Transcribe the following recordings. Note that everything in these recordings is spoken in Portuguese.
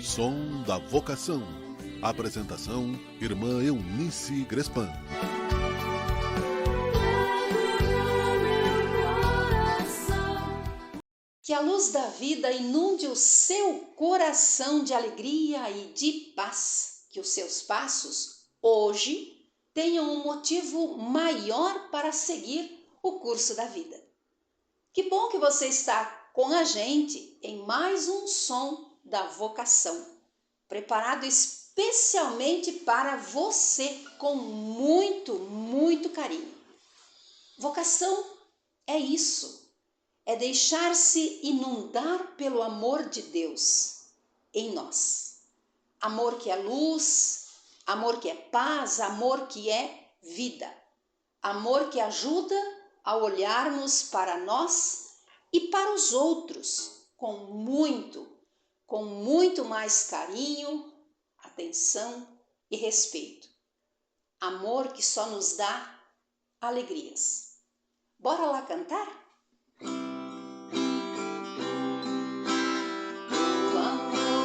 Som da Vocação. Apresentação: Irmã Eunice Grespan. Que a luz da vida inunde o seu coração de alegria e de paz. Que os seus passos, hoje, tenham um motivo maior para seguir o curso da vida. Que bom que você está com a gente em mais um Som da Vocação, preparado especialmente para você, com muito carinho. Vocação é isso. É deixar-se inundar pelo amor de Deus em nós. Amor que é luz, amor que é paz, amor que é vida. Amor que ajuda a olharmos para nós e para os outros com muito mais carinho, atenção e respeito. Amor que só nos dá alegrias. Bora lá cantar?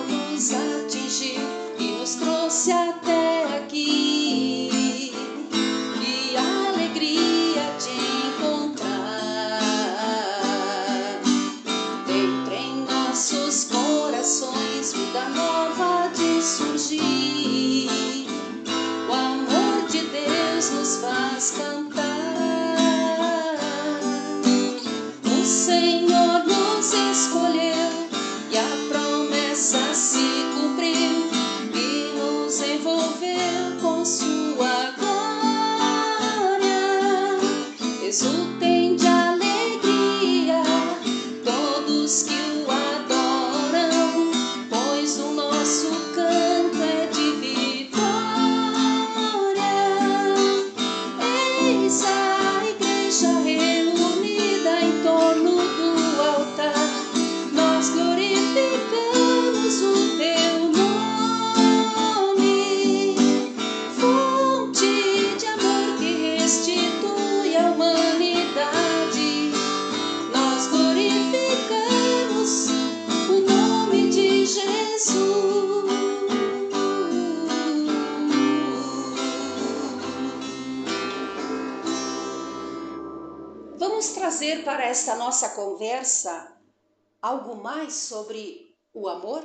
Nos atingiu e nos trouxe até aqui. Que alegria te encontrar. Dentro em nossos corações, vida nova de surgir. O amor de Deus nos faz cantar. O Senhor nos escolheu e a promessa se cumpriu e nos envolveu com sua glória. Exultem de alegria todos que o adoram, pois o nosso canto é de vitória. Eis a igreja reunida em torno do altar. Nós glorificamos o teu nome, fonte de amor que restitui a humanidade. Nós glorificamos o nome de Jesus. Vamos trazer para esta nossa conversa algo mais sobre o amor?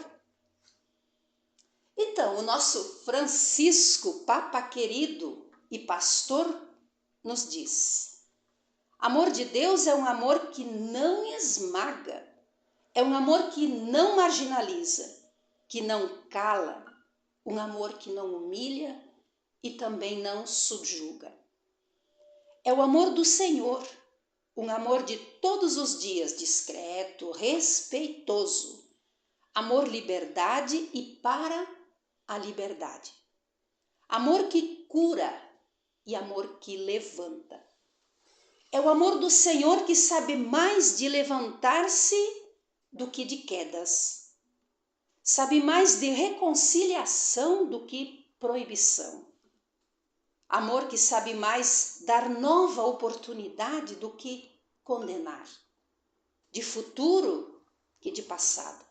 Então, o nosso Francisco, Papa querido e pastor, nos diz: amor de Deus é um amor que não esmaga, é um amor que não marginaliza, que não cala, um amor que não humilha e também não subjuga. É o amor do Senhor, um amor de todos os dias, discreto, respeitoso. Amor, liberdade e para a liberdade. Amor que cura e amor que levanta. É o amor do Senhor que sabe mais de levantar-se do que de quedas. Sabe mais de reconciliação do que proibição. Amor que sabe mais dar nova oportunidade do que condenar, de futuro que de passado.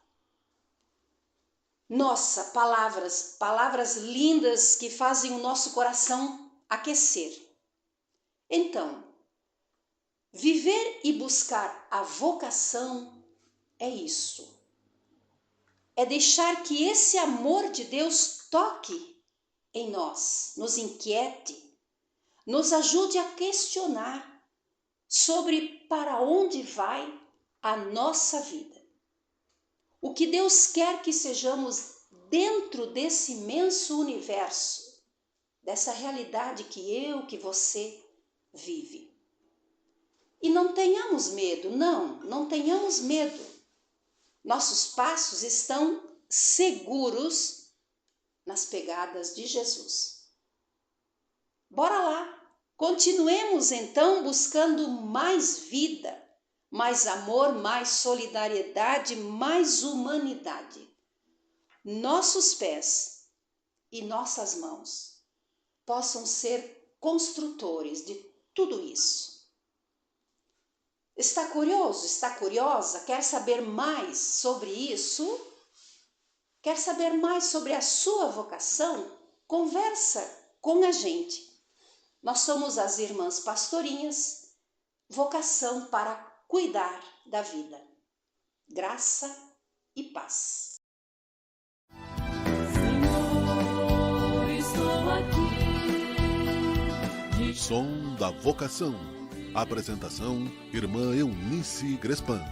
Nossa, palavras lindas que fazem o nosso coração aquecer. Então, viver e buscar a vocação é isso. É deixar que esse amor de Deus toque em nós, nos inquiete, nos ajude a questionar sobre para onde vai a nossa vida. O que Deus quer que sejamos dentro desse imenso universo, dessa realidade que você vive. E não tenhamos medo, não tenhamos medo. Nossos passos estão seguros nas pegadas de Jesus. Bora lá, continuemos então buscando mais vida, mais amor, mais solidariedade, mais humanidade. Nossos pés e nossas mãos possam ser construtores de tudo isso. Está curioso? Está curiosa? Quer saber mais sobre isso? Quer saber mais sobre a sua vocação? Conversa com a gente. Nós somos as Irmãs Pastorinhas, vocação para cuidar da vida. Graça e paz. Senhor, estou aqui. Som da Vocação. Apresentação: Irmã Eunice Grespan.